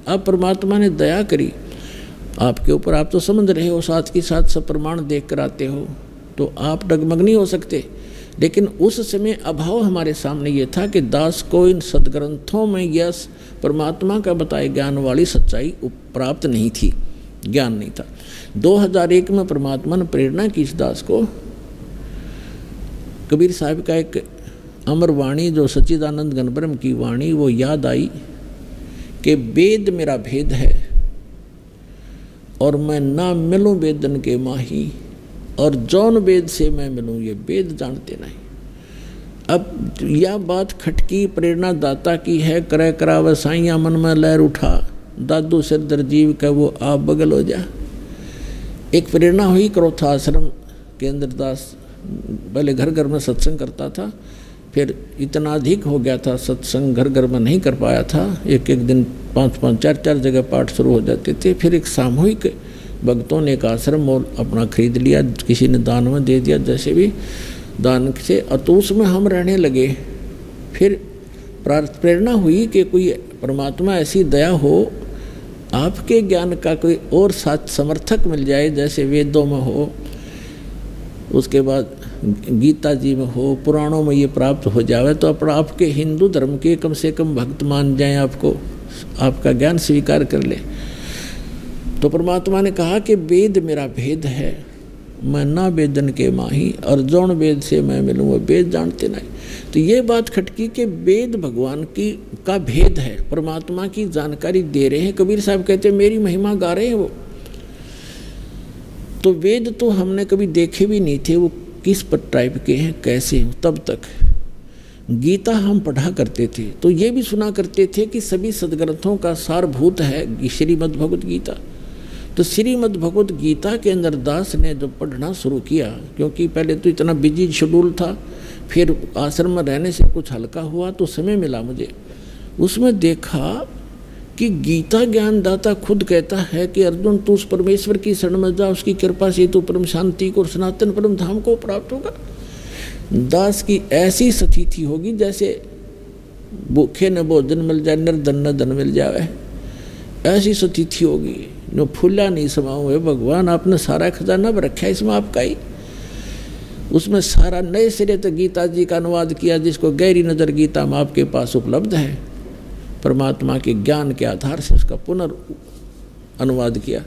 अब परमात्मा ने दया करी आपके ऊपर, आप तो समझ रहे हो, साथ के साथ सब प्रमाण देख कर आते हो, तो आप डगमग नहीं हो सकते। लेकिन उस समय अभाव हमारे सामने ये था कि दास को इन सदग्रंथों में यह परमात्मा का बताए ज्ञान वाली सच्चाई प्राप्त नहीं थी, ज्ञान नहीं था। 2001 में परमात्मा ने प्रेरणा की इस दास को। कबीर साहब का एक अमर वाणी जो सच्चिदानंद घनब्रह्म की वाणी वो याद आई कि वेद मेरा भेद है और मैं ना मिलूं वेदन के माही, और जौन वेद से मैं मिलूं ये वेद जानते नहीं। अब यह बात खटकी प्रेरणा दाता की है, करे कराव साइया मन में लहर उठा, दादू सिर दरजीव का वो आप बगल हो जा। एक प्रेरणा हुई क्रोथा आश्रम के अंदर दास पहले घर घर में सत्संग करता था, फिर इतना अधिक हो गया था सत्संग घर घर में नहीं कर पाया था, एक एक दिन 5-5 4-4 जगह पाठ शुरू हो जाते थे। फिर एक सामूहिक भक्तों ने एक आश्रम और अपना खरीद लिया, किसी ने दान में दे दिया, जैसे भी दान से, और तो उसमें हम रहने लगे। फिर प्रेरणा हुई कि कोई परमात्मा ऐसी दया हो, आपके ज्ञान का कोई और साथ समर्थक मिल जाए, जैसे वेदों में हो, उसके बाद गीता जी में हो, पुराणों में ये प्राप्त हो जावे, तो अपना आपके हिंदू धर्म के कम से कम भक्त मान जाएं, आपको आपका ज्ञान स्वीकार कर ले। तो परमात्मा ने कहा कि वेद मेरा भेद है, मैं ना वेदन के माही, और जौन वेद से मैं मिलूँ वो वेद जानते नहीं। तो ये बात खटकी कि वेद भगवान की का भेद है, परमात्मा की जानकारी दे रहे हैं। कबीर साहब कहते हैं मेरी महिमा गा रहे हैं वो। तो वेद तो हमने कभी देखे भी नहीं थे, वो किस पर टाइप के हैं, कैसे हैं। तब तक गीता हम पढ़ा करते थे तो ये भी सुना करते थे कि सभी सदग्रंथों का सारभूत है श्रीमद् भगवत गीता। तो श्रीमद् भगवत गीता के अंदर दास ने जब पढ़ना शुरू किया, क्योंकि पहले तो इतना बिजी शेड्यूल था, फिर आश्रम में रहने से कुछ हल्का हुआ तो समय मिला मुझे, उसमें देखा कि गीता ज्ञानदाता खुद कहता है कि अर्जुन तू उस परमेश्वर की शरण में जा, उसकी कृपा से तू परम शांति को और सनातन परम धाम को प्राप्त होगा। दास की ऐसी स्थिति होगी जैसे भूखे न भोजन मिल जाए, निर्धन न धन मिल जाए, ऐसी स्थिति होगी। जो फूला नहीं समाओ है भगवान, आपने सारा खजाना रखा है इसमें आपका ही। उसमें सारा नए सिरे तक गीता जी का अनुवाद किया, जिसको गहरी नजर गीता में आपके पास उपलब्ध है, परमात्मा के ज्ञान के आधार से उसका पुनर् अनुवाद किया।